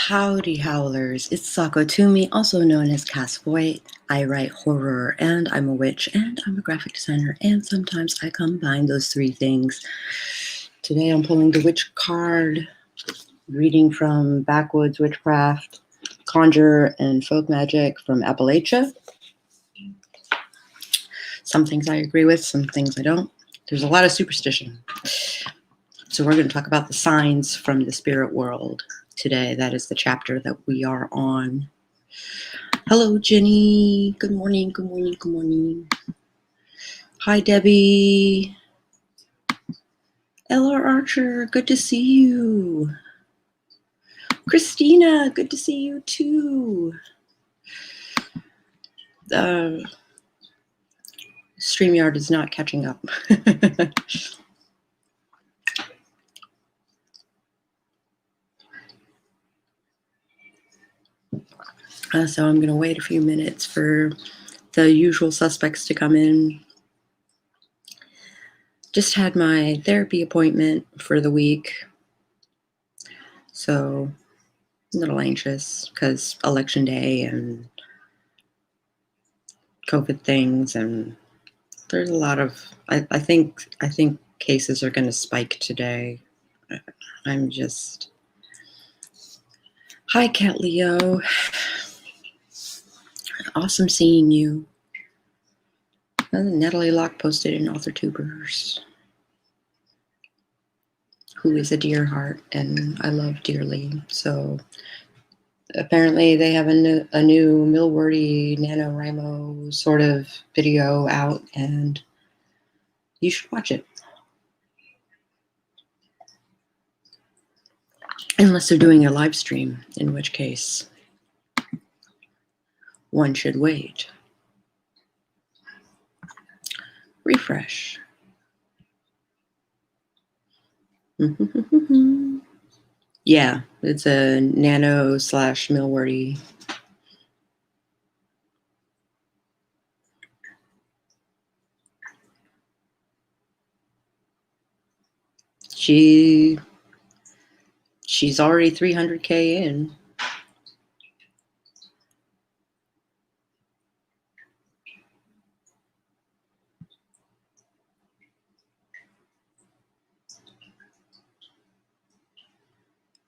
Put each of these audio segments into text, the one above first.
Howdy howlers, it's Sako Toomey, also known as Cass Voight. I write horror and I'm a witch and I'm a graphic designer, and sometimes I combine those three things. Today I'm pulling the witch card, reading from Backwoods Witchcraft, Conjure and Folk Magic from Appalachia. Some things I agree with, some things I don't. There's a lot of superstition. So we're going to talk about the signs from the spirit world today. That is the chapter that we are on. Hello, Jenny. Good morning, good morning, good morning. Hi, Debbie. Ella Archer, good to see you. Christina, good to see you too. StreamYard is not catching up. So I'm going to wait a few minutes for the usual suspects to come in. Just had my therapy appointment for the week. So a little anxious because election day and COVID things, and there's a lot of, I think cases are going to spike today. I'm just, hi Cat Leo. Awesome seeing you. Natalie Locke posted in authortubers, who is a dear heart and I love dearly. So apparently they have a new Millwordy NaNoWriMo sort of video out, and you should watch it. Unless they're doing a live stream, in which case one should wait. Refresh. Yeah, it's a Nano / Millwordy. She's already 300K in.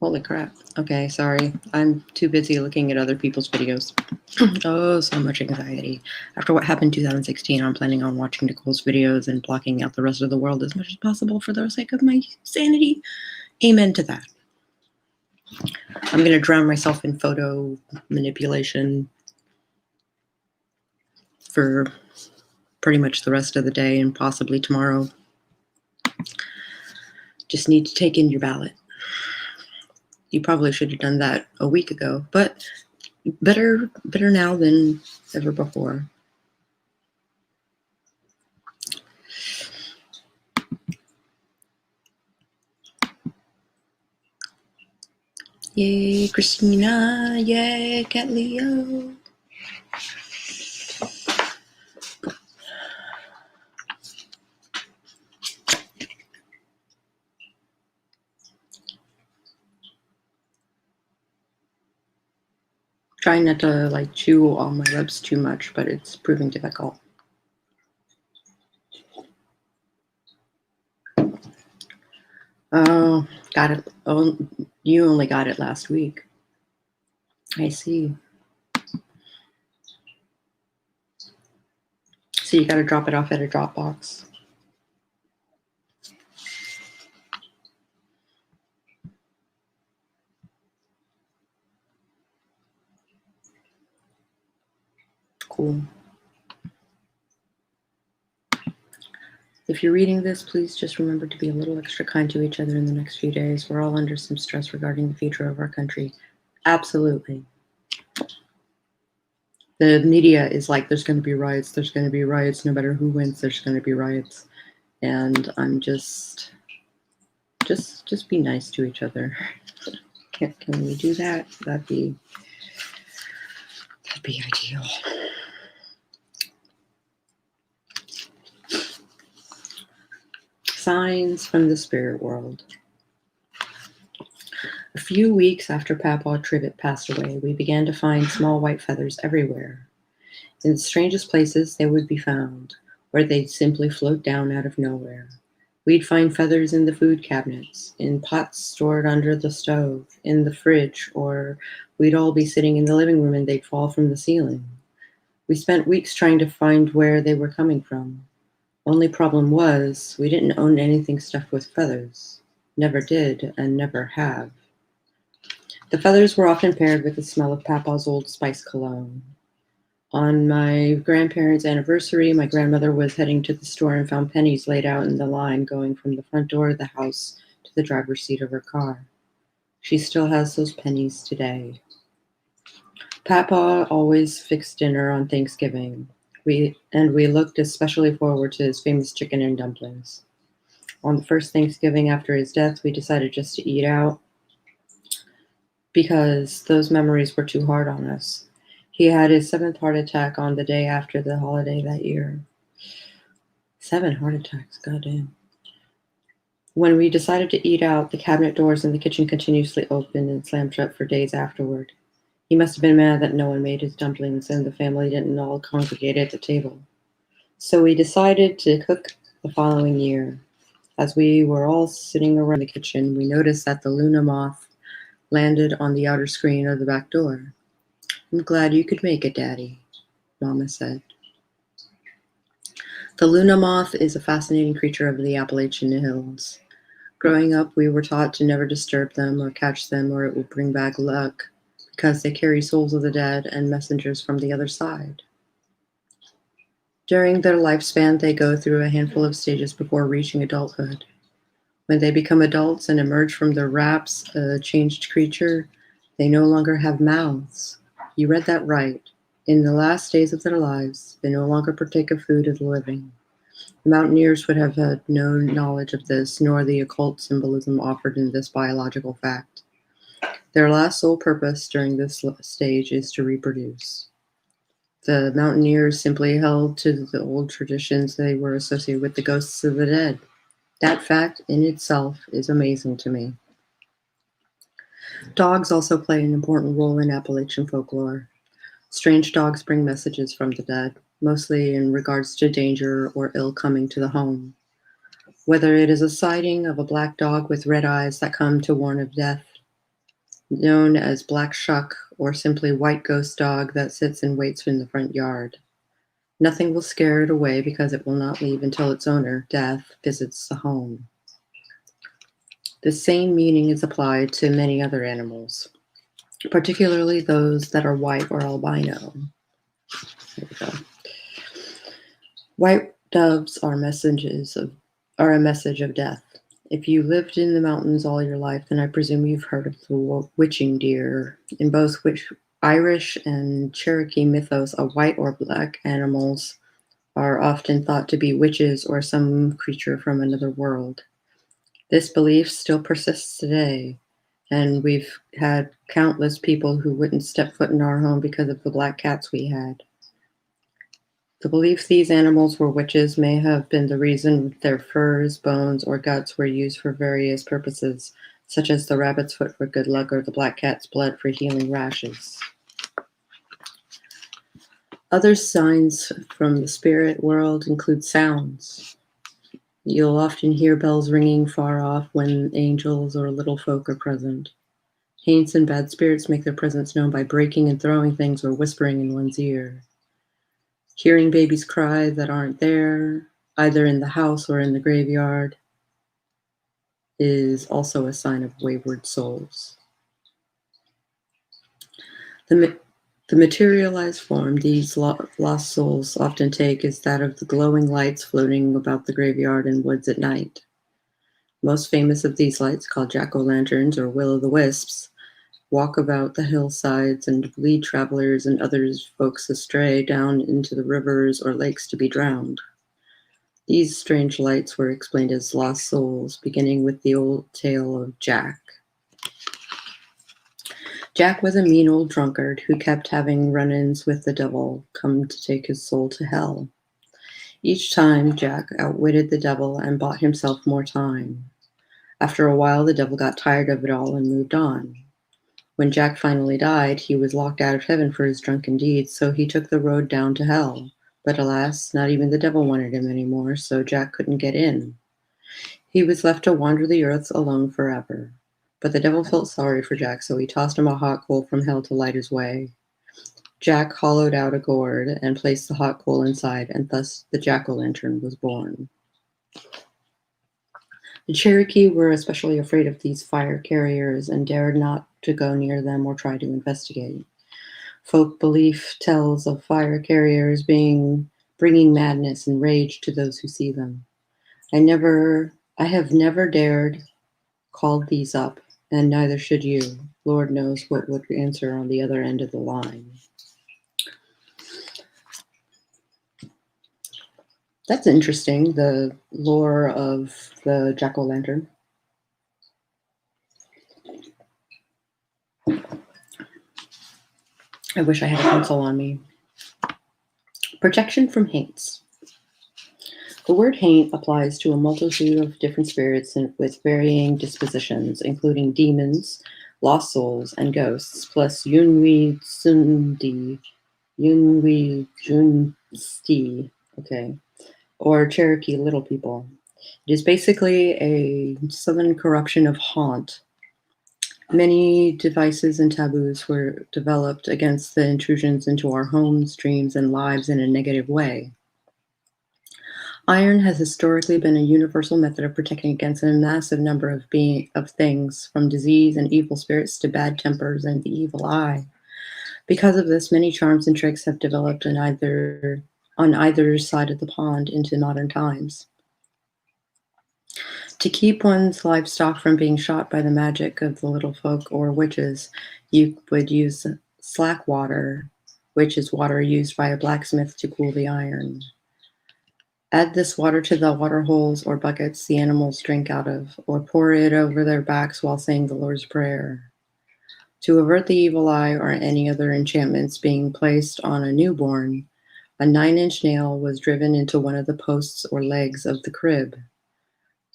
Holy crap. Okay, sorry. I'm too busy looking at other people's videos. Oh, so much anxiety. After what happened in 2016, I'm planning on watching Nicole's videos and blocking out the rest of the world as much as possible for the sake of my sanity. Amen to that. I'm going to drown myself in photo manipulation for pretty much the rest of the day and possibly tomorrow. Just need to take in your ballot. You probably should have done that a week ago, but better now than ever before. Yay, Christina. Yay, Cat Leo. Trying not to chew on my lips too much, but it's proving difficult. Oh, got it. Oh, you only got it last week. I see. So you got to drop it off at a Dropbox. Cool. If you're reading this, please just remember to be a little extra kind to each other in the next few days. We're all under some stress regarding the future of our country. Absolutely. The media is like, there's going to be riots, no matter who wins, there's going to be riots. And I'm just be nice to each other. Can we do that? That'd be ideal. Signs from the spirit world. A few weeks after Papa Trivet passed away, we began to find small white feathers everywhere. In the strangest places they would be found, where they'd simply float down out of nowhere. We'd find feathers in the food cabinets, in pots stored under the stove, in the fridge, or we'd all be sitting in the living room and they'd fall from the ceiling. We spent weeks trying to find where they were coming from. Only problem was, we didn't own anything stuffed with feathers. Never did, and never have. The feathers were often paired with the smell of Papa's Old Spice cologne. On my grandparents' anniversary, my grandmother was heading to the store and found pennies laid out in the line going from the front door of the house to the driver's seat of her car. She still has those pennies today. Papa always fixed dinner on Thanksgiving. We looked especially forward to his famous chicken and dumplings. On the first Thanksgiving after his death, we decided just to eat out because those memories were too hard on us. He had his 7th heart attack on the day after the holiday that year. 7 heart attacks, goddamn. When we decided to eat out, the cabinet doors in the kitchen continuously opened and slammed shut for days afterward. He must have been mad that no one made his dumplings and the family didn't all congregate at the table. So we decided to cook the following year. As we were all sitting around the kitchen, we noticed that the Luna moth landed on the outer screen of the back door. "I'm glad you could make it, Daddy," Mama said. The Luna moth is a fascinating creature of the Appalachian Hills. Growing up, we were taught to never disturb them or catch them or it will bring bad luck because they carry souls of the dead and messengers from the other side. During their lifespan, they go through a handful of stages before reaching adulthood. When they become adults and emerge from their wraps, a changed creature, they no longer have mouths. You read that right. In the last days of their lives, they no longer partake of food of the living. The mountaineers would have had no knowledge of this, nor the occult symbolism offered in this biological fact. Their last sole purpose during this stage is to reproduce. The mountaineers simply held to the old traditions. They were associated with the ghosts of the dead. That fact in itself is amazing to me. Dogs also play an important role in Appalachian folklore. Strange dogs bring messages from the dead, mostly in regards to danger or ill coming to the home. Whether it is a sighting of a black dog with red eyes that come to warn of death, known as Black Shuck, or simply white ghost dog that sits and waits in the front yard. Nothing will scare it away because it will not leave until its owner, Death, visits the home. The same meaning is applied to many other animals, particularly those that are white or albino. There we go. White doves are a message of death. If you lived in the mountains all your life, then I presume you've heard of the witching deer. In both Irish and Cherokee mythos, a white or black animals are often thought to be witches or some creature from another world. This belief still persists today, and we've had countless people who wouldn't step foot in our home because of the black cats we had. The belief these animals were witches may have been the reason their furs, bones, or guts were used for various purposes, such as the rabbit's foot for good luck or the black cat's blood for healing rashes. Other signs from the spirit world include sounds. You'll often hear bells ringing far off when angels or little folk are present. Haints and bad spirits make their presence known by breaking and throwing things or whispering in one's ear. Hearing babies cry that aren't there, either in the house or in the graveyard, is also a sign of wayward souls. The materialized form these lost souls often take is that of the glowing lights floating about the graveyard and woods at night. Most famous of these lights, called jack-o'-lanterns or will-o'-the-wisps, walk about the hillsides and lead travelers and other folks astray down into the rivers or lakes to be drowned. These strange lights were explained as lost souls, beginning with the old tale of Jack. Jack was a mean old drunkard who kept having run-ins with the devil, come to take his soul to hell. Each time, Jack outwitted the devil and bought himself more time. After a while, the devil got tired of it all and moved on. When Jack finally died, he was locked out of heaven for his drunken deeds, so he took the road down to hell. But alas, not even the devil wanted him anymore, so Jack couldn't get in. He was left to wander the earth alone forever. But the devil felt sorry for Jack, so he tossed him a hot coal from hell to light his way. Jack hollowed out a gourd and placed the hot coal inside, and thus the jack-o'-lantern was born. The Cherokee were especially afraid of these fire carriers and dared not to go near them or try to investigate. Folk belief tells of fire carriers bringing madness and rage to those who see them. I have never dared call these up, and neither should you. Lord knows what would answer on the other end of the line. That's interesting, the lore of the jack-o'-lantern. I wish I had a pencil on me. Protection from haints. The word haint applies to a multitude of different spirits with varying dispositions, including demons, lost souls, and ghosts, plus Yunwi Junsti, or Cherokee little people. It is basically a southern corruption of haunt. Many devices and taboos were developed against the intrusions into our homes, dreams, and lives in a negative way. Iron has historically been a universal method of protecting against a massive number of things, from disease and evil spirits to bad tempers and the evil eye. Because of this, many charms and tricks have developed on either side of the pond into modern times. To keep one's livestock from being shot by the magic of the little folk or witches, you would use slack water, which is water used by a blacksmith to cool the iron. Add this water to the water holes or buckets the animals drink out of, or pour it over their backs while saying the Lord's Prayer. To avert the evil eye or any other enchantments being placed on a newborn, a 9-inch nail was driven into one of the posts or legs of the crib.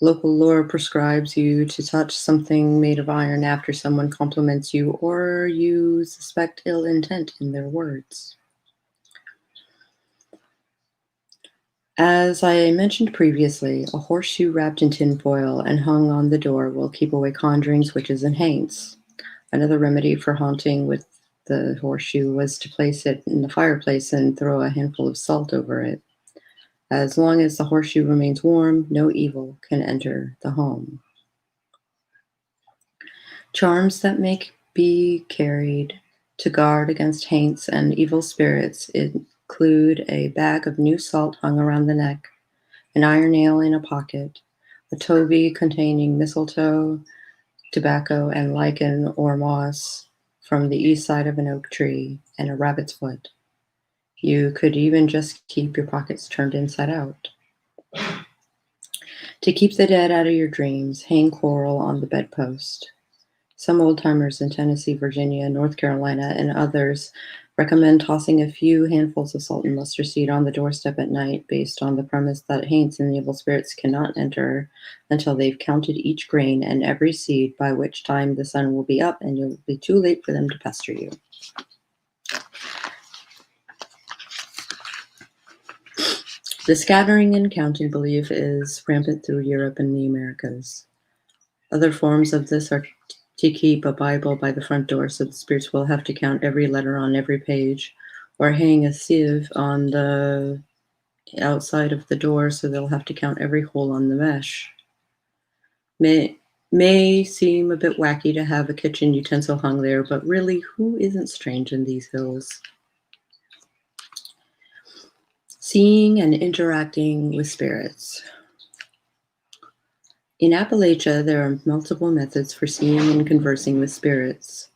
Local lore prescribes you to touch something made of iron after someone compliments you or you suspect ill intent in their words. As I mentioned previously, a horseshoe wrapped in tinfoil and hung on the door will keep away conjurings, witches, and haints. Another remedy for haunting with the horseshoe was to place it in the fireplace and throw a handful of salt over it. As long as the horseshoe remains warm, no evil can enter the home. Charms that may be carried to guard against haints and evil spirits include a bag of new salt hung around the neck, an iron nail in a pocket, a toby containing mistletoe, tobacco, and lichen or moss from the east side of an oak tree, and a rabbit's foot. You could even just keep your pockets turned inside out. To keep the dead out of your dreams, hang coral on the bedpost. Some old-timers in Tennessee, Virginia, North Carolina, and others recommend tossing a few handfuls of salt and mustard seed on the doorstep at night, based on the premise that haints and evil spirits cannot enter until they've counted each grain and every seed, by which time the sun will be up and you'll be too late for them to pester you. The scattering and counting belief is rampant through Europe and the Americas. Other forms of this are to keep a Bible by the front door so the spirits will have to count every letter on every page, or hang a sieve on the outside of the door so they'll have to count every hole on the mesh. May seem a bit wacky to have a kitchen utensil hung there, but really, who isn't strange in these hills? Seeing and interacting with spirits. In Appalachia, there are multiple methods for seeing and conversing with spirits.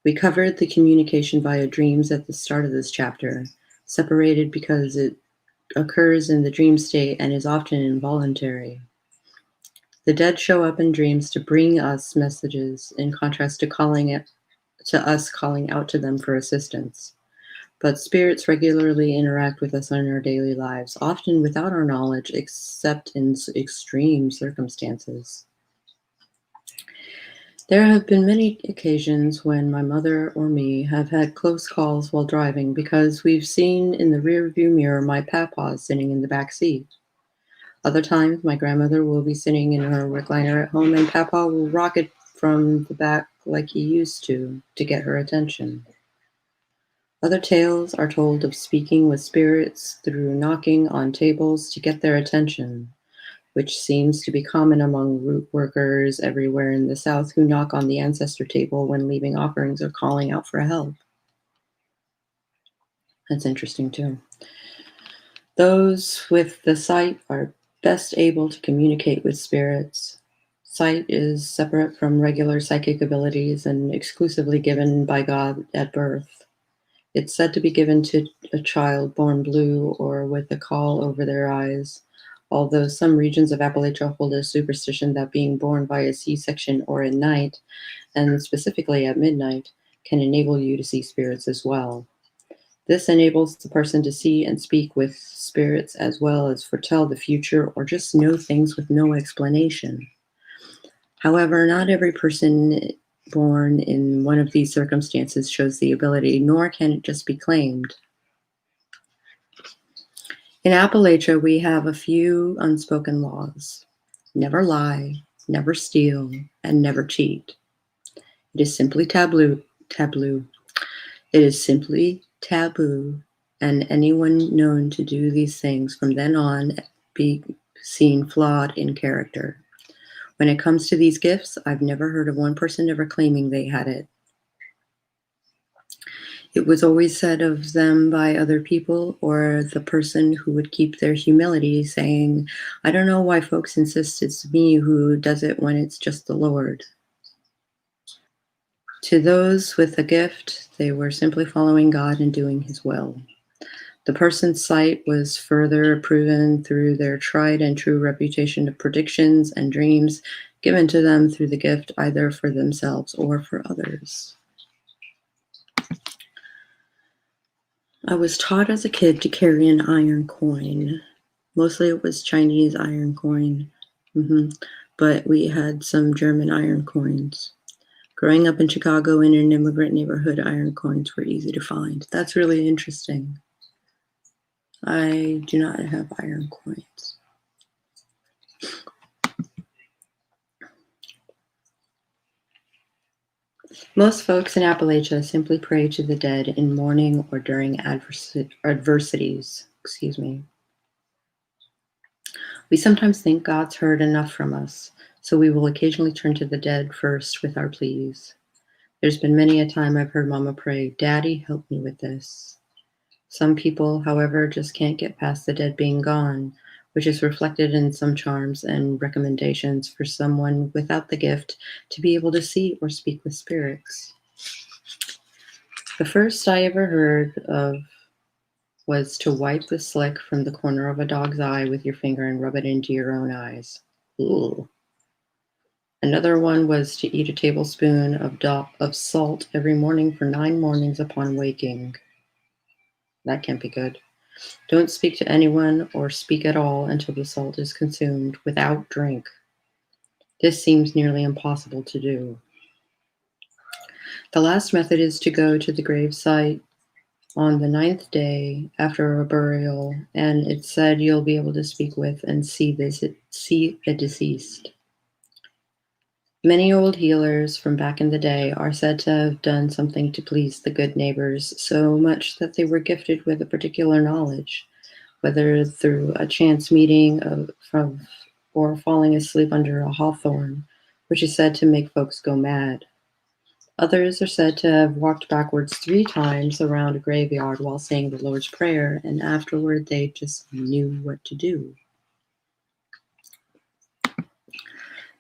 We covered the communication via dreams at the start of this chapter, separated because it occurs in the dream state and is often involuntary. The dead show up in dreams to bring us messages, in contrast to us calling out to them for assistance. But spirits regularly interact with us in our daily lives, often without our knowledge, except in extreme circumstances. There have been many occasions when my mother or me have had close calls while driving because we've seen in the rearview mirror my papa sitting in the back seat. Other times, my grandmother will be sitting in her recliner at home and papa will rock it from the back like he used to get her attention. Other tales are told of speaking with spirits through knocking on tables to get their attention, which seems to be common among root workers everywhere in the South who knock on the ancestor table when leaving offerings or calling out for help. That's interesting too. Those with the sight are best able to communicate with spirits. Sight is separate from regular psychic abilities and exclusively given by God at birth. It's said to be given to a child born blue or with a caul over their eyes, although some regions of Appalachia hold a superstition that being born via C-section or at night, and specifically at midnight, can enable you to see spirits as well. This enables the person to see and speak with spirits as well as foretell the future or just know things with no explanation. However, not every person born in one of these circumstances shows the ability, nor can it just be claimed. In Appalachia, we have a few unspoken laws. Never lie, never steal, and never cheat. It is simply taboo. It is simply taboo, and anyone known to do these things from then on be seen flawed in character. When it comes to these gifts, I've never heard of one person ever claiming they had it. It was always said of them by other people or the person who would keep their humility, saying, I don't know why folks insist it's me who does it when it's just the Lord. To those with a gift, they were simply following God and doing his will. The person's sight was further proven through their tried and true reputation of predictions and dreams given to them through the gift, either for themselves or for others. I was taught as a kid to carry an iron coin. Mostly it was Chinese iron coin, but we had some German iron coins. Growing up in Chicago in an immigrant neighborhood, iron coins were easy to find. That's really interesting. I do not have iron coins. Most folks in Appalachia simply pray to the dead in mourning or during adversities. We sometimes think God's heard enough from us, so we will occasionally turn to the dead first with our pleas. There's been many a time I've heard Mama pray, Daddy, help me with this. Some people, however, just can't get past the dead being gone, which is reflected in some charms and recommendations for someone without the gift to be able to see or speak with spirits. The first I ever heard of was to wipe the slick from the corner of a dog's eye with your finger and rub it into your own eyes. Ooh. Another one was to eat a tablespoon of salt every morning for 9 mornings upon waking. That can't be good. Don't speak to anyone or speak at all until the salt is consumed without drink. This seems nearly impossible to do. The last method is to go to the grave site on the 9th day after a burial, and it's said you'll be able to speak with and see the deceased. Many old healers from back in the day are said to have done something to please the good neighbors, so much that they were gifted with a particular knowledge, whether through a chance meeting or falling asleep under a hawthorn, which is said to make folks go mad. Others are said to have walked backwards 3 times around a graveyard while saying the Lord's Prayer, and afterward they just knew what to do.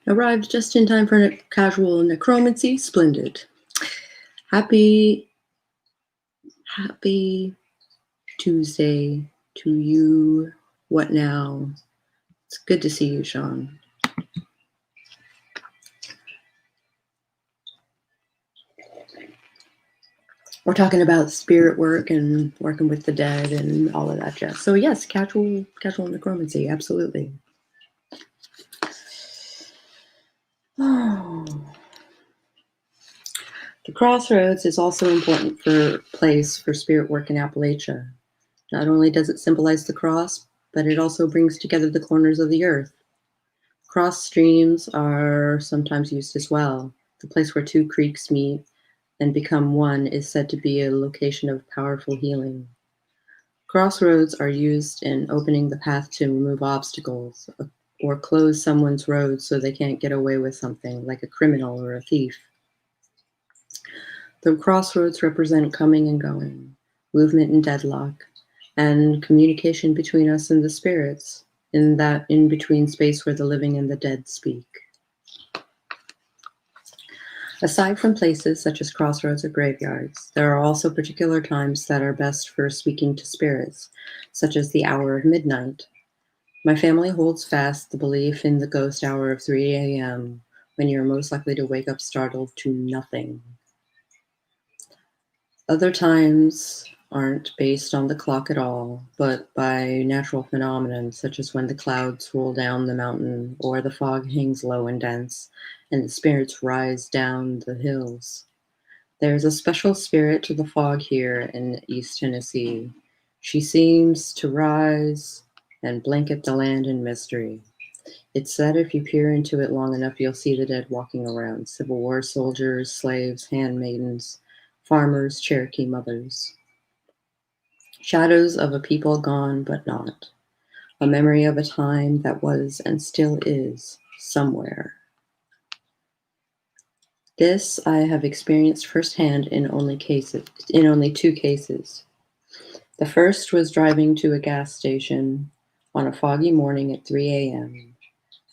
Arrived just in time for casual necromancy. Splendid. Happy Tuesday to you. What now? It's good to see you, Sean. We're talking about spirit work and working with the dead and all of that jazz. So yes, casual necromancy, absolutely. Oh. The crossroads is also an important place for spirit work in Appalachia. Not only does it symbolize the cross, but it also brings together the corners of the earth. Cross streams are sometimes used as well. The place where two creeks meet and become one is said to be a location of powerful healing. Crossroads are used in opening the path to remove obstacles or close someone's road so they can't get away with something, like a criminal or a thief. The crossroads represent coming and going, movement and deadlock, and communication between us and the spirits, in that in-between space where the living and the dead speak. Aside from places such as crossroads or graveyards, there are also particular times that are best for speaking to spirits, such as the hour of midnight. My family holds fast the belief in the ghost hour of 3 a.m., when you're most likely to wake up startled to nothing. Other times aren't based on the clock at all, but by natural phenomena, such as when the clouds roll down the mountain or the fog hangs low and dense, and the spirits rise down the hills. There's a special spirit to the fog here in East Tennessee. She seems to rise and blanket the land in mystery. It's said if you peer into it long enough, you'll see the dead walking around: Civil War soldiers, slaves, handmaidens, farmers, Cherokee mothers. Shadows of a people gone but not. A memory of a time that was and still is somewhere. This I have experienced firsthand in only two cases. The first was driving to a gas station on a foggy morning at 3 a.m.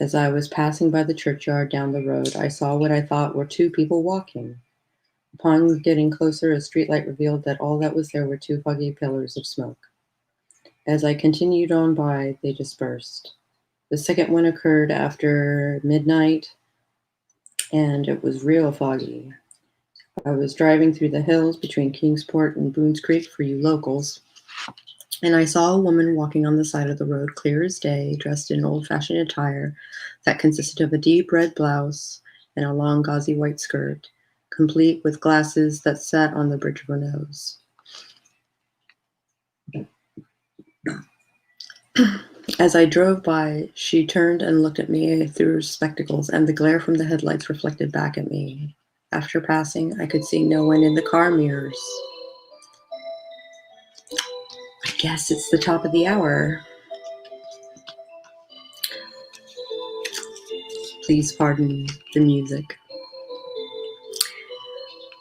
As I was passing by the churchyard down the road, I saw what I thought were two people walking. Upon getting closer, a streetlight revealed that all that was there were two foggy pillars of smoke. As I continued on by, they dispersed. The second one occurred after midnight, and it was real foggy. I was driving through the hills between Kingsport and Boones Creek, for you locals, and I saw a woman walking on the side of the road, clear as day, dressed in old-fashioned attire that consisted of a deep red blouse and a long gauzy white skirt, complete with glasses that sat on the bridge of her nose. As I drove by, she turned and looked at me through her spectacles, and the glare from the headlights reflected back at me. After passing, I could see no one in the car mirrors. I guess it's the top of the hour. Please pardon the music.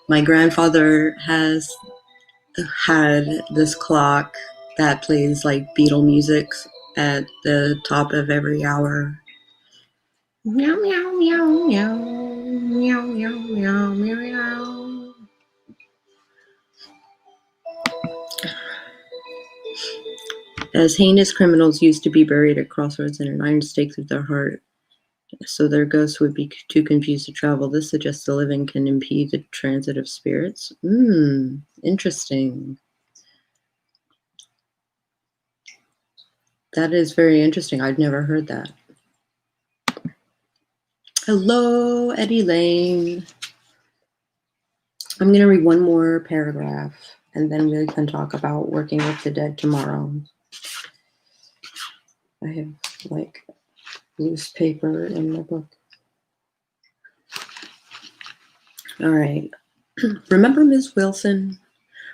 My grandfather has had this clock that plays like Beatle music at the top of every hour. Meow, meow, meow, meow, meow, meow, meow, meow, meow. As heinous criminals used to be buried at crossroads and an iron stake through their heart, so their ghosts would be too confused to travel, this suggests the living can impede the transit of spirits. Interesting. That is very interesting. I've never heard that. Hello, Eddie Lane. I'm going to read one more paragraph, and then we can talk about working with the dead tomorrow. I have like loose paper in my book. All right. Remember Ms. Wilson?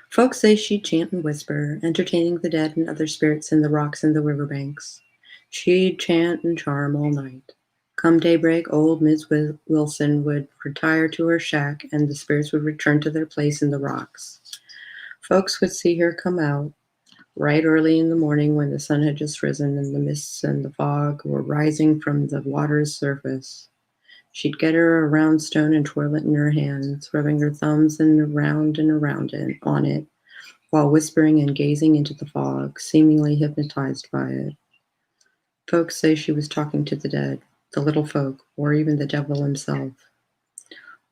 Folks say she'd chant and whisper, entertaining the dead and other spirits in the rocks and the riverbanks. She'd chant and charm all night. Come daybreak, old Ms. Wilson would retire to her shack, and the spirits would return to their place in the rocks. Folks would see her come out right early in the morning when the sun had just risen and the mists and the fog were rising from the water's surface. She'd get her a round stone and twirl it in her hands, rubbing her thumbs around it, on it, while whispering and gazing into the fog, seemingly hypnotized by it. Folks say she was talking to the dead, the little folk, or even the devil himself.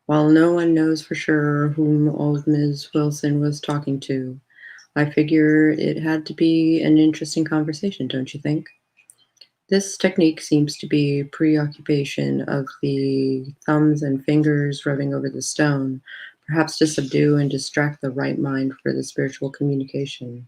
While no one knows for sure whom old Ms. Wilson was talking to, I figure it had to be an interesting conversation, don't you think? This technique seems to be a preoccupation of the thumbs and fingers rubbing over the stone, perhaps to subdue and distract the right mind for the spiritual communication.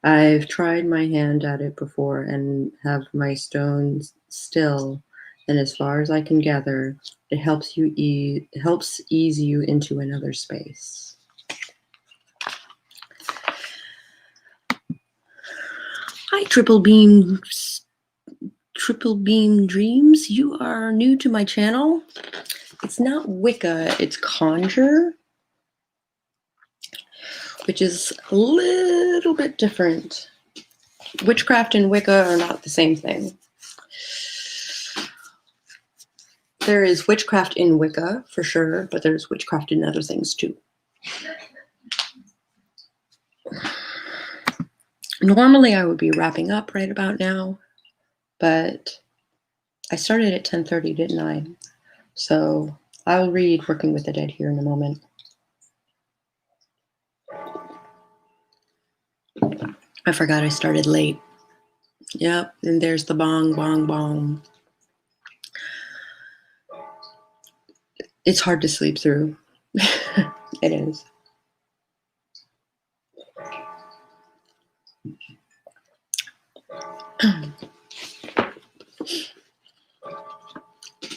I've tried my hand at it before and have my stones still, and as far as I can gather, it helps ease you into another space. Hi, Triple Beam Dreams. You are new to my channel. It's not Wicca, it's Conjure, which is a little bit different. Witchcraft and Wicca are not the same thing. There is witchcraft in Wicca, for sure, but there's witchcraft in other things, too. Normally, I would be wrapping up right about now, but I started at 10:30, didn't I? So I'll read Working with the Dead here in a moment. I forgot I started late. Yep, and there's the bong, bong, bong. It's hard to sleep through. It is.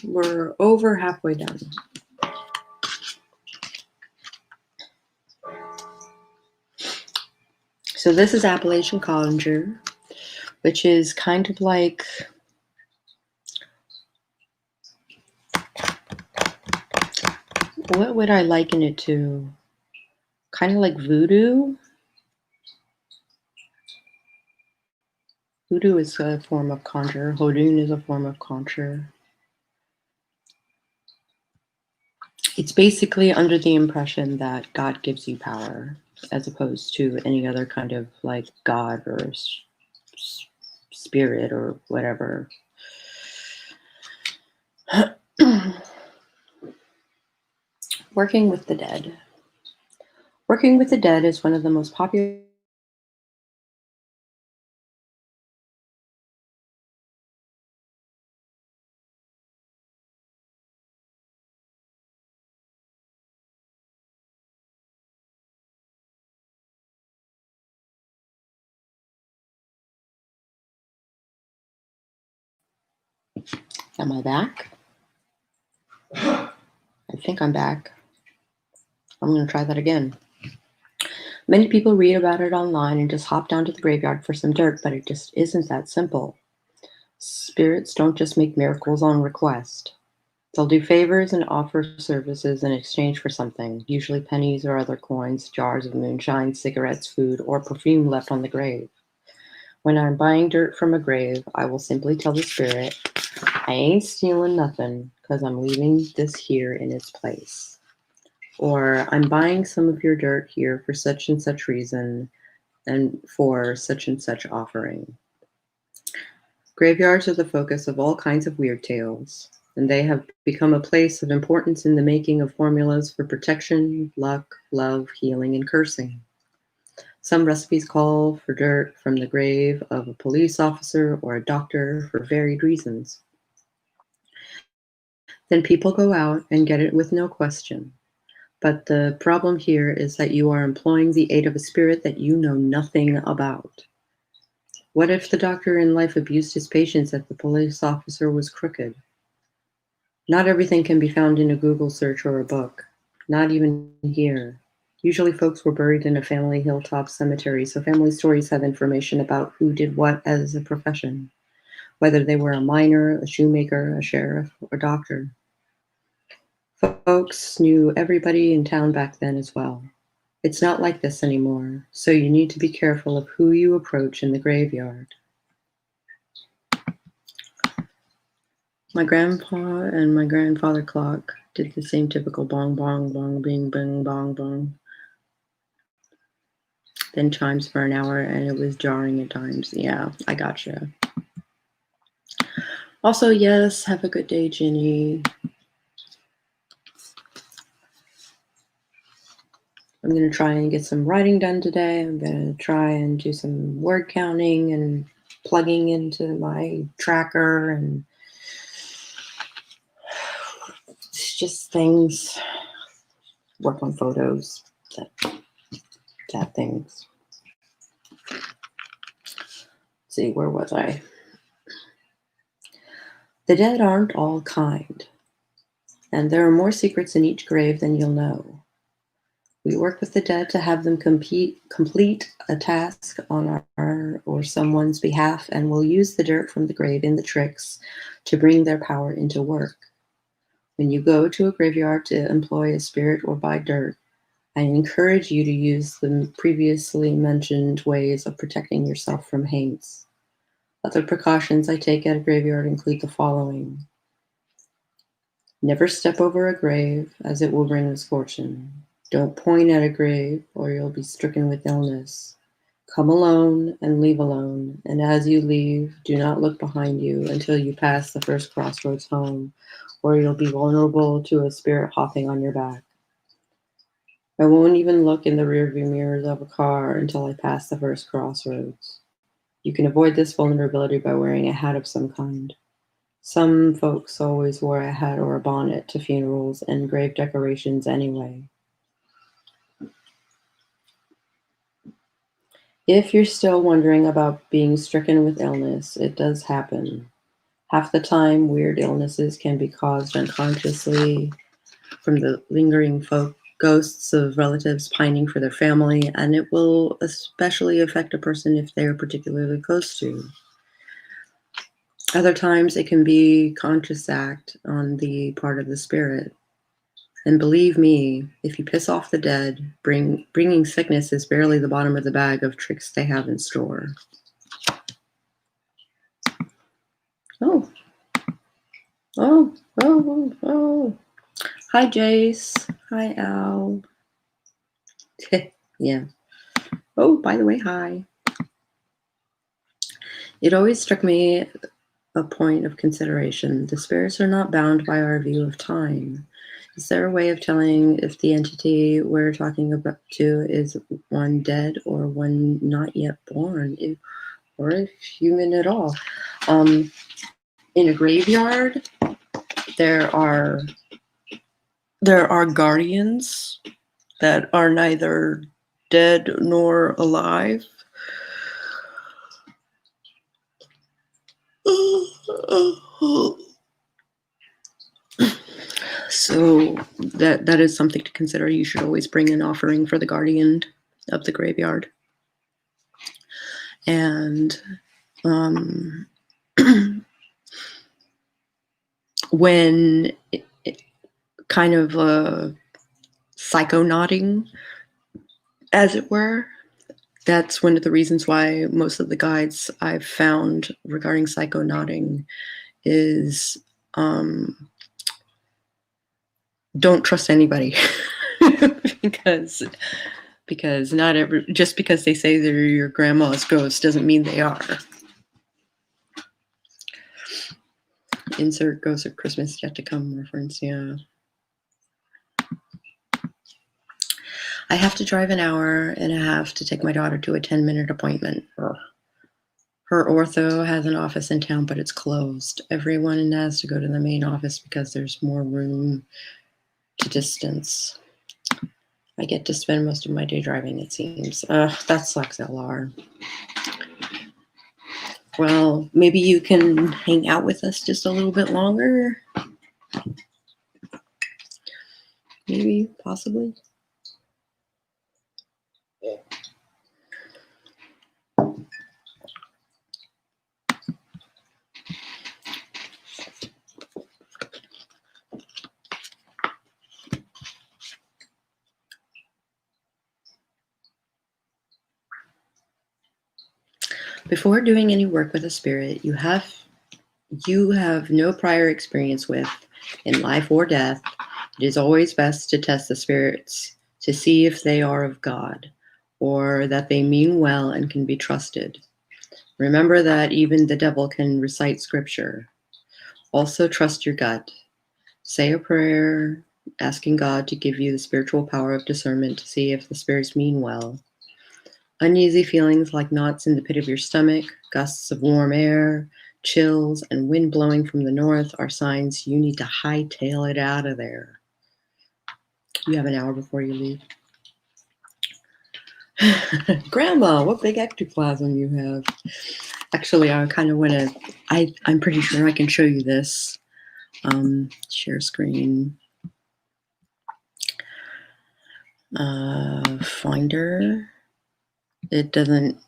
We're over halfway done. So this is Appalachian Conjure, which is kind of like what would I liken it to? Kind of like voodoo. Voodoo is a form of conjure. Hodoon is a form of conjure. It's basically under the impression that God gives you power, as opposed to any other kind of like God or spirit or whatever. Working with the Dead. Working with the Dead is one of the most popular Am I back? I think I'm back. I'm going to try that again. Many people read about it online and just hop down to the graveyard for some dirt, but it just isn't that simple. Spirits don't just make miracles on request. They'll do favors and offer services in exchange for something, usually pennies or other coins, jars of moonshine, cigarettes, food, or perfume left on the grave. When I'm buying dirt from a grave, I will simply tell the spirit, I ain't stealing nothing because I'm leaving this here in its place. Or I'm buying some of your dirt here for such and such reason and for such and such offering. Graveyards are the focus of all kinds of weird tales, and they have become a place of importance in the making of formulas for protection, luck, love, healing, and cursing. Some recipes call for dirt from the grave of a police officer or a doctor for varied reasons. Then people go out and get it with no question. But the problem here is that you are employing the aid of a spirit that you know nothing about. What if the doctor in life abused his patients and the police officer was crooked? Not everything can be found in a Google search or a book, not even here. Usually folks were buried in a family hilltop cemetery, so family stories have information about who did what as a profession, whether they were a miner, a shoemaker, a sheriff, or doctor. Folks knew everybody in town back then as well. It's not like this anymore, so you need to be careful of who you approach in the graveyard. My grandpa and my grandfather clock did the same typical bong, bong, bong, bing, bing, bong, bong. Then chimes for an hour, and it was jarring at times. Yeah, I gotcha. Also, yes, have a good day, Ginny. I'm going to try and get some writing done today. I'm going to try and do some word counting and plugging into my tracker, and it's just things work on photos, that things. Let's see, where was I? The dead aren't all kind, and there are more secrets in each grave than you'll know. We work with the dead to have them complete a task on our or someone's behalf, and we'll use the dirt from the grave in the tricks to bring their power into work. When you go to a graveyard to employ a spirit or buy dirt, I encourage you to use the previously mentioned ways of protecting yourself from haints. Other precautions I take at a graveyard include the following. Never step over a grave, as it will bring misfortune. Don't point at a grave, or you'll be stricken with illness. Come alone and leave alone, and as you leave, do not look behind you until you pass the first crossroads home, or you'll be vulnerable to a spirit hopping on your back. I won't even look in the rearview mirrors of a car until I pass the first crossroads. You can avoid this vulnerability by wearing a hat of some kind. Some folks always wore a hat or a bonnet to funerals and grave decorations anyway. If you're still wondering about being stricken with illness, it does happen. Half the time, weird illnesses can be caused unconsciously from the lingering ghosts of relatives pining for their family, and it will especially affect a person if they are particularly close to. Other times, it can be conscious act on the part of the spirit. And believe me, if you piss off the dead, bringing sickness is barely the bottom of the bag of tricks they have in store. Oh. Hi, Jace. Hi, Al. Yeah. Oh, by the way, hi. It always struck me a point of consideration. The spirits are not bound by our view of time. Is there a way of telling if the entity we're talking about is one dead or one not yet born, or if human at all? In a graveyard, there are guardians that are neither dead nor alive. So that is something to consider. You should always bring an offering for the guardian of the graveyard. And when kind of psychonauting, as it were, that's one of the reasons why most of the guides I've found regarding psychonauting is don't trust anybody. because not just because they say they're your grandma's ghost doesn't mean they are. Insert Ghost of Christmas Yet to Come reference, yeah. I have to drive an hour and a half to take my daughter to a 10-minute appointment. Her ortho has an office in town, but it's closed. Everyone has to go to the main office because there's more room to distance. I get to spend most of my day driving, it seems. That sucks, LR. Well, maybe you can hang out with us just a little bit longer. Maybe, possibly. Before doing any work with a spirit you have no prior experience with in life or death, it is always best to test the spirits to see if they are of God or that they mean well and can be trusted. Remember that even the devil can recite scripture. Also trust your gut. Say a prayer asking God to give you the spiritual power of discernment to see if the spirits mean well. Uneasy feelings like knots in the pit of your stomach, gusts of warm air, chills, and wind blowing from the north are signs you need to hightail it out of there. You have an hour before you leave. Grandma, what big ectoplasm you have. Actually, I kind of want to, I'm pretty sure I can show you this. Share screen. Finder. It doesn't,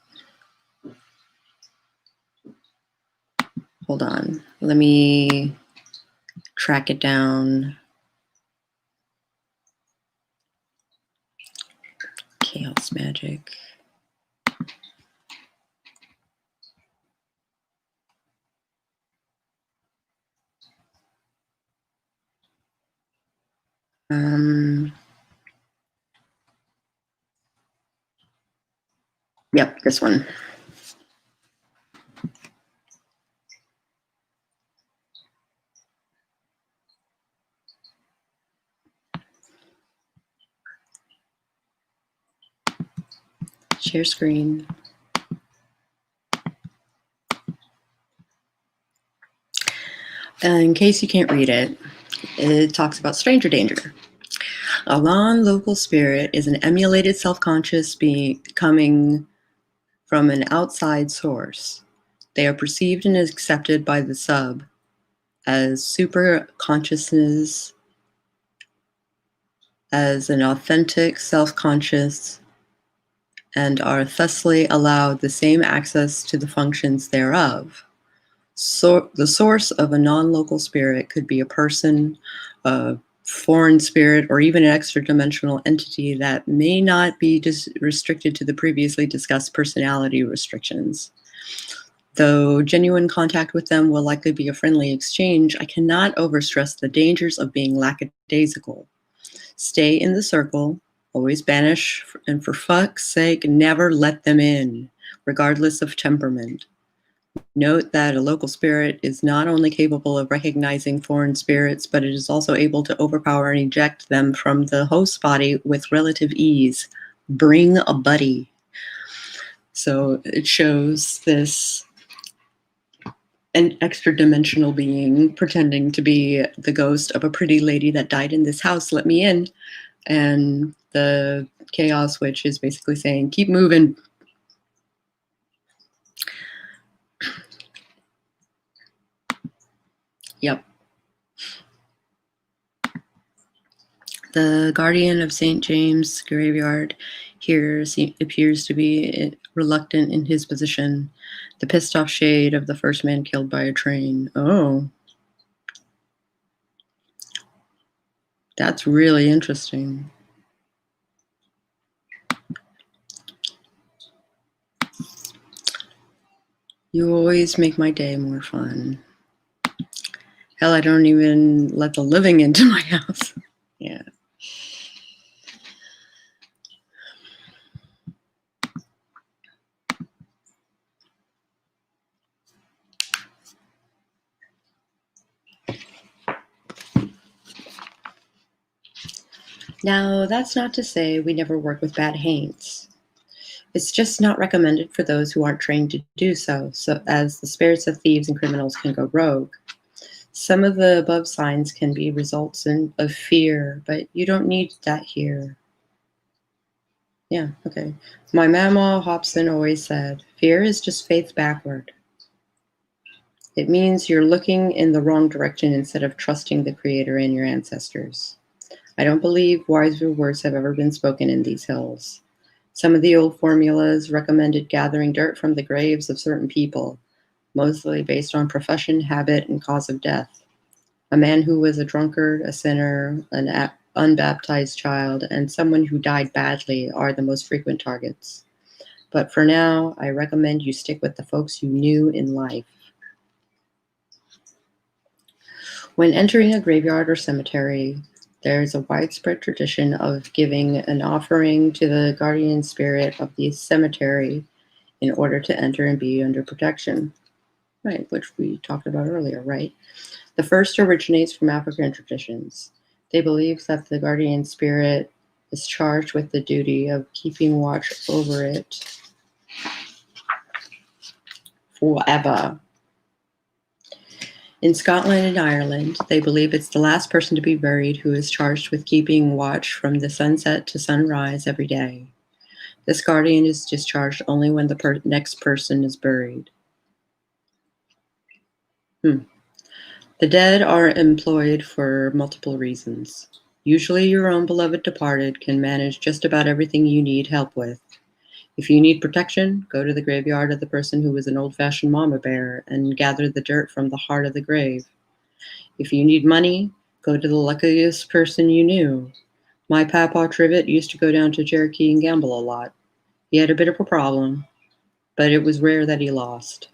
hold on. Let me track it down. Chaos magic. Yep, this one. Share screen. In case you can't read it, it talks about stranger danger. A non-local spirit is an emulated self-conscious being coming from an outside source. They are perceived and accepted by the sub as super consciousness, as an authentic self-conscious, and are thusly allowed the same access to the functions thereof. So the source of a non-local spirit could be a person, a foreign spirit, or even an extra-dimensional entity that may not be restricted to the previously discussed personality restrictions. Though genuine contact with them will likely be a friendly exchange, I cannot overstress the dangers of being lackadaisical. Stay in the circle, always banish, and for fuck's sake, never let them in, regardless of temperament. Note that a local spirit is not only capable of recognizing foreign spirits, but it is also able to overpower and eject them from the host body with relative ease. Bring a buddy. So it shows this an extra-dimensional being pretending to be the ghost of a pretty lady that died in this house. Let me in. And the chaos witch is basically saying, keep moving. Yep. The guardian of St. James Graveyard here appears to be reluctant in his position. The pissed off shade of the first man killed by a train. Oh. That's really interesting. You always make my day more fun. Hell, I don't even let the living into my house. Yeah. Now, that's not to say we never work with bad haints. It's just not recommended for those who aren't trained to do so, as the spirits of thieves and criminals can go rogue. Some of the above signs can be results of fear, but you don't need that here. Yeah, okay. My mama Hobson always said, fear is just faith backward. It means you're looking in the wrong direction instead of trusting the Creator and your ancestors. I don't believe wiser words have ever been spoken in these hills. Some of the old formulas recommended gathering dirt from the graves of certain people, mostly based on profession, habit, and cause of death. A man who was a drunkard, a sinner, an unbaptized child, and someone who died badly are the most frequent targets. But for now, I recommend you stick with the folks you knew in life. When entering a graveyard or cemetery, there is a widespread tradition of giving an offering to the guardian spirit of the cemetery in order to enter and be under protection. Right, which we talked about earlier, right? The first originates from African traditions. They believe that the guardian spirit is charged with the duty of keeping watch over it forever. In Scotland and Ireland, they believe it's the last person to be buried who is charged with keeping watch from the sunset to sunrise every day. This guardian is discharged only when the next person is buried. The dead are employed for multiple reasons. Usually your own beloved departed can manage just about everything you need help with. If you need protection, go to the graveyard of the person who was an old-fashioned mama bear and gather the dirt from the heart of the grave. If you need money, go to the luckiest person you knew. My Papa Trivet used to go down to Cherokee and gamble a lot. He had a bit of a problem, but it was rare that he lost.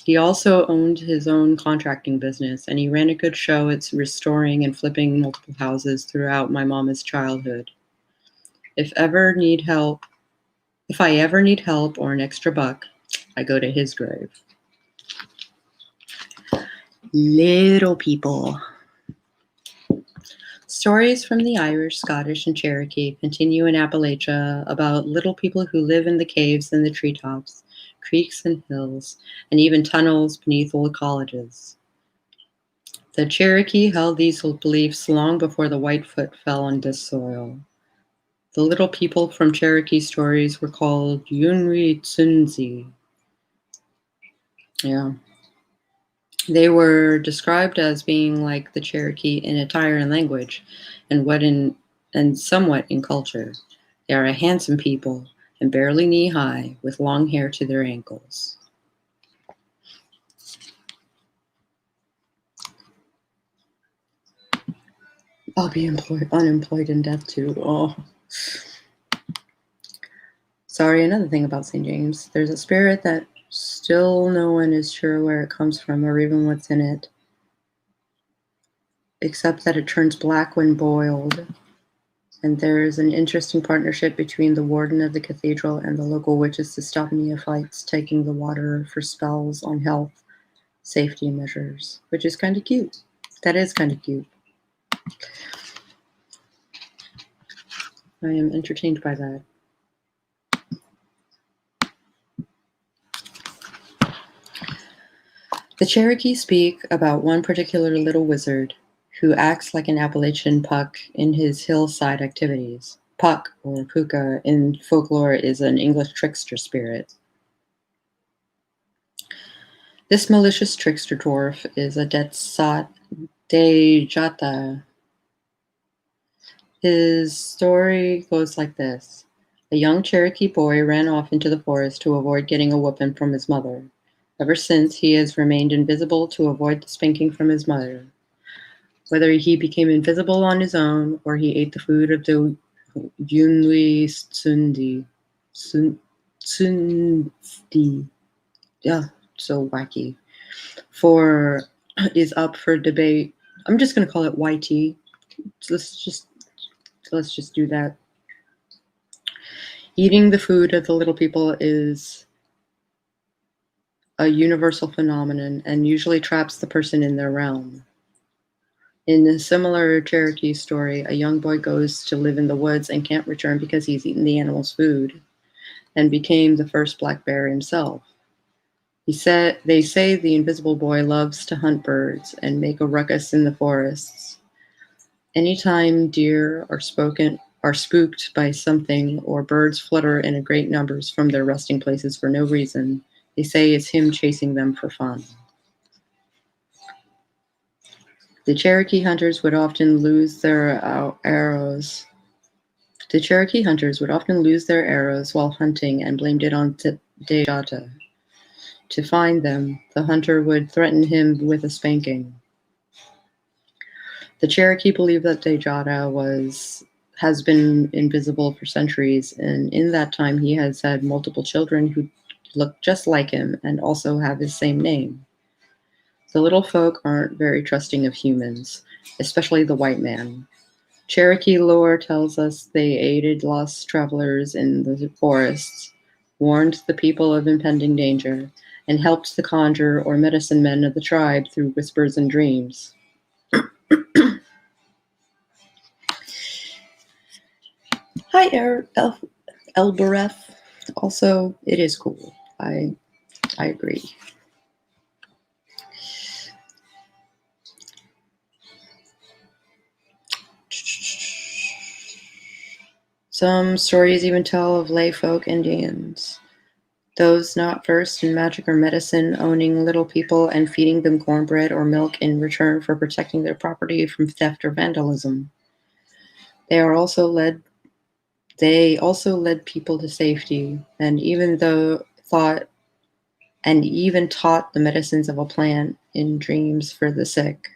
He also owned his own contracting business, and he ran a good show at restoring and flipping multiple houses throughout my mama's childhood. If I ever need help or an extra buck, I go to his grave. Little people. Stories from the Irish, Scottish, and Cherokee continue in Appalachia about little people who live in the caves and the treetops, creeks and hills, and even tunnels beneath old colleges. The Cherokee held these beliefs long before the Whitefoot fell on this soil. The little people from Cherokee stories were called Yunri Tsunzi. Yeah. They were described as being like the Cherokee in attire and language, and somewhat in culture. They are a handsome people and barely knee-high, with long hair to their ankles. I'll be unemployed in death too. Oh. Sorry, another thing about St. James. There's a spirit that still no one is sure where it comes from or even what's in it, except that it turns black when boiled. And there is an interesting partnership between the warden of the cathedral and the local witches to stop neophytes taking the water for spells on health, safety measures, which is kind of cute. That is kind of cute. I am entertained by that. The Cherokee speak about one particular little wizard who acts like an Appalachian Puck in his hillside activities. Puck, or Puka, in folklore is an English trickster spirit. This malicious trickster dwarf is a Dejata. His story goes like this. A young Cherokee boy ran off into the forest to avoid getting a whooping from his mother. Ever since, he has remained invisible to avoid the spanking from his mother. Whether he became invisible on his own or he ate the food of the Yunli Tsundi, yeah, so wacky, is up for debate. I'm just going to call it YT. Let's just do that. Eating the food of the little people is a universal phenomenon and usually traps the person in their realm. In a similar Cherokee story, a young boy goes to live in the woods and can't return because he's eaten the animal's food and became the first black bear himself. They say the invisible boy loves to hunt birds and make a ruckus in the forests. Anytime deer are spooked by something or birds flutter in great numbers from their resting places for no reason, they say it's him chasing them for fun. The Cherokee hunters would often lose their arrows. While hunting and blamed it on Dejata. To find them, the hunter would threaten him with a spanking. The Cherokee believe that Dejata has been invisible for centuries, and in that time he has had multiple children who look just like him and also have his same name. The little folk aren't very trusting of humans, especially the white man. Cherokee lore tells us they aided lost travelers in the forests, warned the people of impending danger, and helped the conjure or medicine men of the tribe through whispers and dreams. Hi, Elbereth. Also, it is cool. I agree. Some stories even tell of lay folk Indians, those not versed in magic or medicine, owning little people and feeding them cornbread or milk in return for protecting their property from theft or vandalism. They are also led They also led people to safety, and even taught the medicines of a plant in dreams for the sick.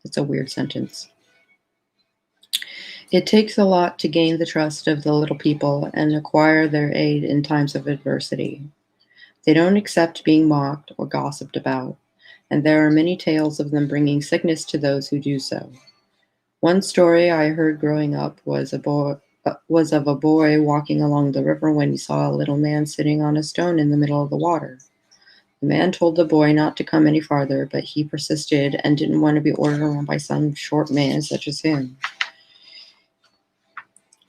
It's a weird sentence. It takes a lot to gain the trust of the little people and acquire their aid in times of adversity. They don't accept being mocked or gossiped about, and there are many tales of them bringing sickness to those who do so. One story I heard growing up was of a boy walking along the river when he saw a little man sitting on a stone in the middle of the water. The man told the boy not to come any farther, but he persisted and didn't want to be ordered around by some short man such as him.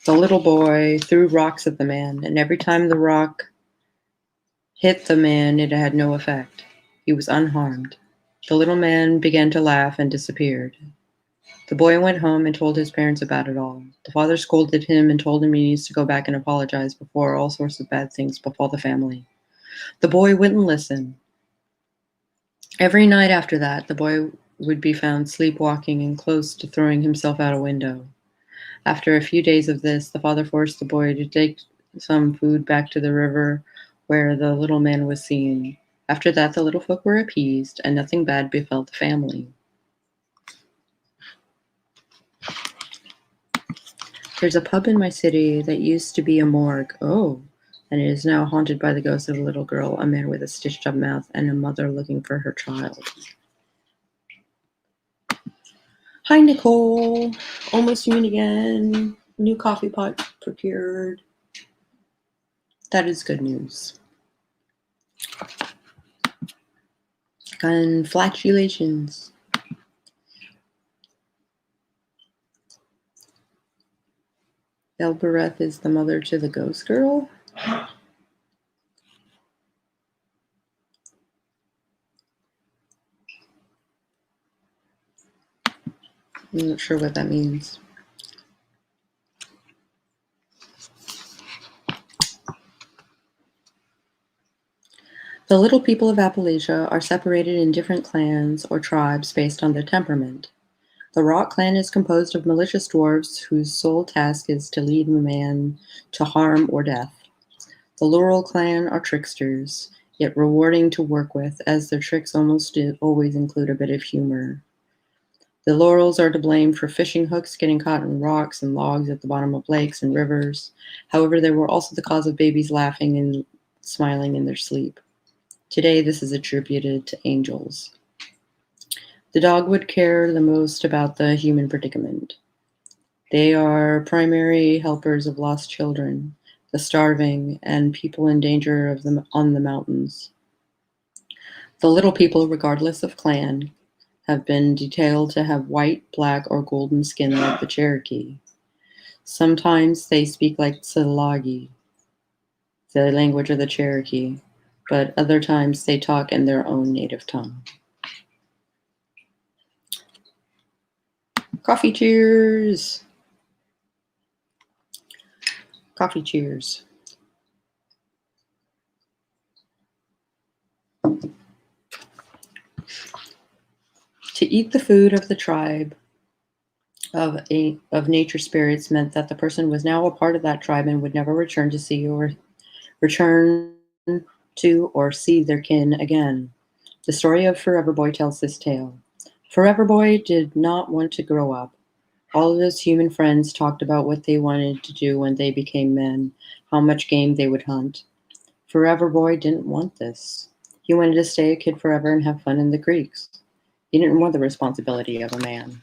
The little boy threw rocks at the man, and every time the rock hit the man, it had no effect. He was unharmed. The little man began to laugh and disappeared. The boy went home and told his parents about it all. The father scolded him and told him he needs to go back and apologize before all sorts of bad things befall the family. The boy wouldn't listen. Every night after that, the boy would be found sleepwalking and close to throwing himself out a window. After a few days of this, the father forced the boy to take some food back to the river where the little man was seen. After that, the little folk were appeased, and nothing bad befell the family. There's a pub in my city that used to be a morgue. Oh, and it is now haunted by the ghost of a little girl, a man with a stitched-up mouth, and a mother looking for her child. Hi, Nicole. Almost noon again. New coffee pot procured. That is good news. Congratulations. Elbereth is the mother to the ghost girl? I'm not sure what that means. The little people of Appalachia are separated in different clans or tribes based on their temperament. The Rock clan is composed of malicious dwarves whose sole task is to lead a man to harm or death. The Laurel clan are tricksters, yet rewarding to work with, as their tricks almost always include a bit of humor. The Laurels are to blame for fishing hooks getting caught in rocks and logs at the bottom of lakes and rivers. However, they were also the cause of babies laughing and smiling in their sleep. Today, this is attributed to angels. The Dogwood care the most about the human predicament. They are primary helpers of lost children, the starving, and people in danger of them on the mountains. The little people, regardless of clan, have been detailed to have white, black, or golden skin like the Cherokee. Sometimes they speak like Tsalagi, the language of the Cherokee, but other times they talk in their own native tongue. Coffee cheers! Coffee cheers. To eat the food of the tribe of nature spirits meant that the person was now a part of that tribe and would never return to see or see their kin again. The story of Forever Boy tells this tale. Forever Boy did not want to grow up. All of his human friends talked about what they wanted to do when they became men, how much game they would hunt. Forever Boy didn't want this. He wanted to stay a kid forever and have fun in the creeks. He didn't want the responsibility of a man.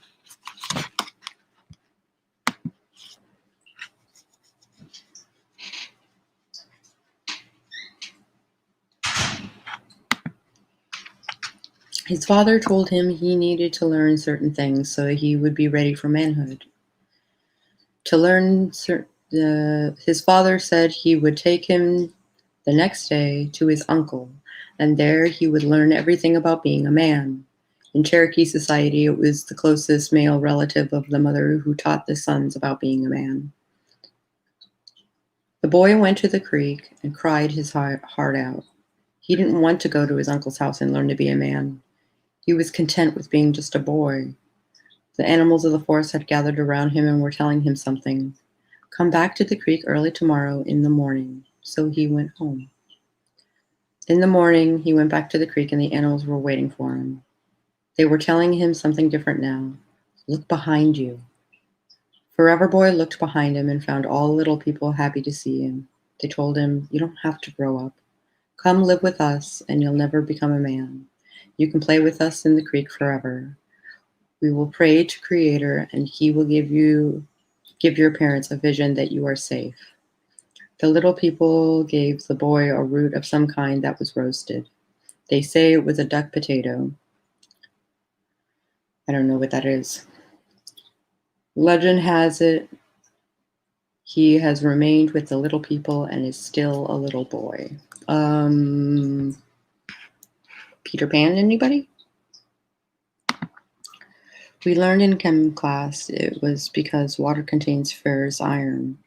His father told him he needed to learn certain things so he would be ready for manhood. His father said he would take him the next day to his uncle, and there he would learn everything about being a man. In Cherokee society, it was the closest male relative of the mother who taught the sons about being a man. The boy went to the creek and cried his heart out. He didn't want to go to his uncle's house and learn to be a man. He was content with being just a boy. The animals of the forest had gathered around him and were telling him something. Come back to the creek early tomorrow in the morning. So he went home. In the morning, he went back to the creek and the animals were waiting for him. They were telling him something different now. Look behind you. Forever Boy looked behind him and found all the little people happy to see him. They told him, you don't have to grow up. Come live with us and you'll never become a man. You can play with us in the creek forever. We will pray to Creator and He will give your parents a vision that you are safe. The little people gave the boy a root of some kind that was roasted. They say it was a duck potato. I don't know what that is. Legend has it he has remained with the little people and is still a little boy. Peter Pan, anybody? We learned in chem class it was because water contains ferrous iron.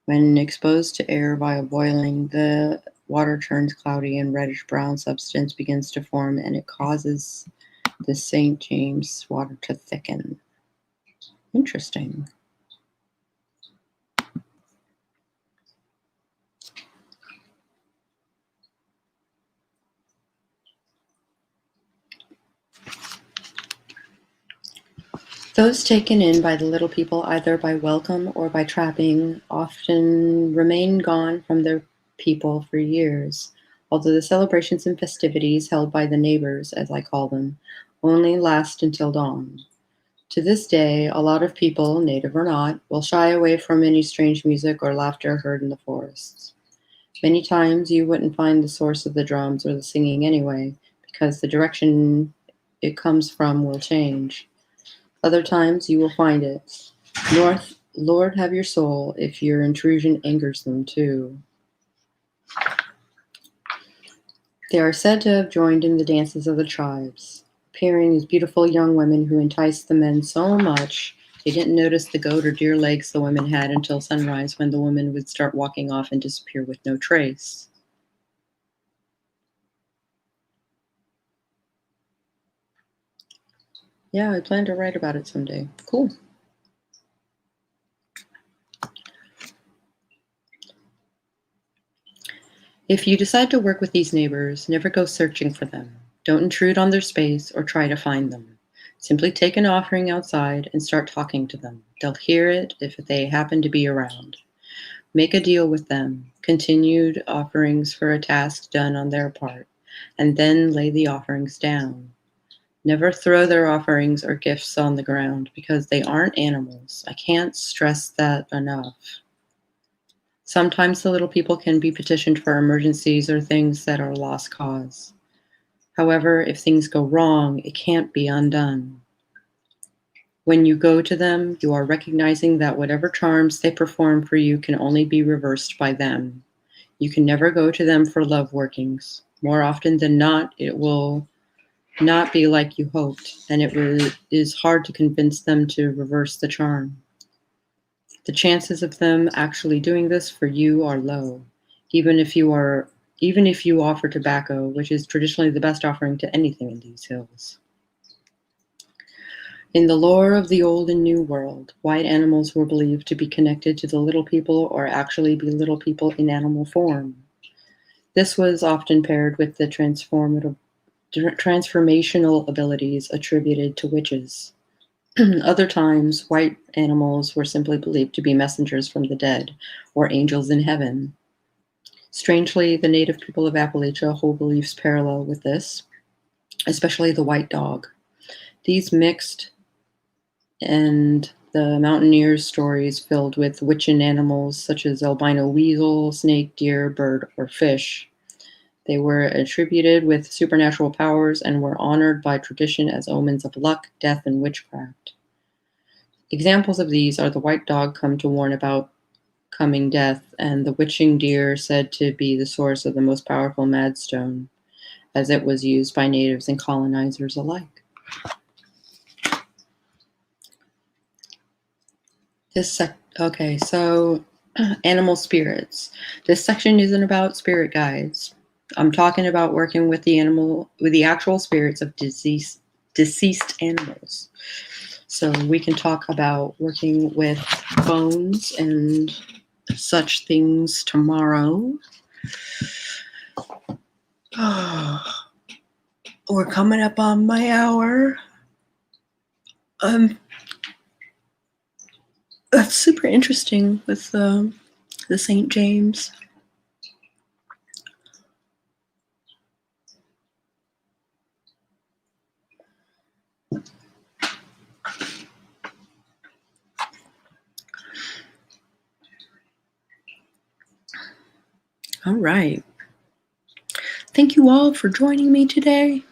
When exposed to air via boiling, the water turns cloudy and reddish-brown substance begins to form, and it causes the St. James water to thicken. Interesting. Those taken in by the little people, either by welcome or by trapping, often remain gone from their people for years, although the celebrations and festivities held by the neighbors, as I call them, only last until dawn. To this day, a lot of people, native or not, will shy away from any strange music or laughter heard in the forests. Many times you wouldn't find the source of the drums or the singing anyway, because the direction it comes from will change. Other times you will find it. Lord have your soul if your intrusion angers them too. They are said to have joined in the dances of the tribes, appearing as beautiful young women who enticed the men so much they didn't notice the goat or deer legs the women had until sunrise, when the women would start walking off and disappear with no trace. Yeah, I plan to write about it someday. Cool. If you decide to work with these neighbors, never go searching for them. Don't intrude on their space or try to find them. Simply take an offering outside and start talking to them. They'll hear it if they happen to be around. Make a deal with them, continued offerings for a task done on their part, and then lay the offerings down. Never throw their offerings or gifts on the ground because they aren't animals. I can't stress that enough. Sometimes the little people can be petitioned for emergencies or things that are lost cause. However, if things go wrong, it can't be undone. When you go to them, you are recognizing that whatever charms they perform for you can only be reversed by them. You can never go to them for love workings. More often than not, it will not be like you hoped, and it is hard to convince them to reverse the charm. The chances of them actually doing this for you are low, even if you offer tobacco, which is traditionally the best offering to anything in these hills. In the lore of the Old and New World, white animals were believed to be connected to the little people or actually be little people in animal form. This was often paired with the transformational abilities attributed to witches. Other times, white animals were simply believed to be messengers from the dead or angels in heaven. Strangely, the native people of Appalachia hold beliefs parallel with this, especially the white dog. These mixed and the mountaineers' stories filled with witchin' animals such as albino weasel, snake, deer, bird, or fish. They were attributed with supernatural powers and were honored by tradition as omens of luck, death, and witchcraft. Examples of these are the white dog come to warn about coming death, and the witching deer said to be the source of the most powerful madstone, as it was used by natives and colonizers alike. Okay, so Animal spirits. This section isn't about spirit guides. I'm talking about working with the actual spirits of deceased animals. So we can talk about working with bones and such things tomorrow. We're coming up on my hour. That's super interesting with the St. James. All right. Thank you all for joining me today.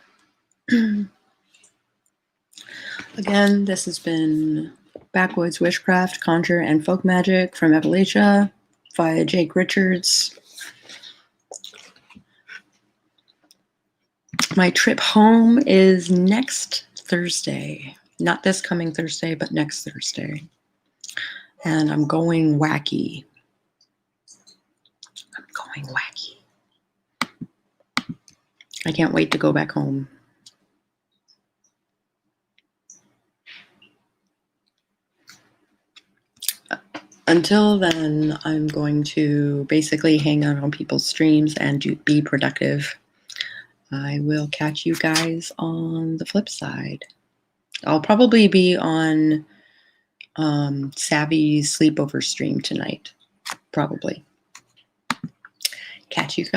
Again, this has been Backwoods Witchcraft, Conjure, and Folk Magic from Appalachia via Jake Richards. My trip home is next Thursday. Not this coming Thursday, but next Thursday. And I'm going wacky. I can't wait to go back home. Until then, I'm going to basically hang out on people's streams and be productive. I will catch you guys on the flip side. I'll probably be on Savvy's sleepover stream tonight. Probably. Catch you guys.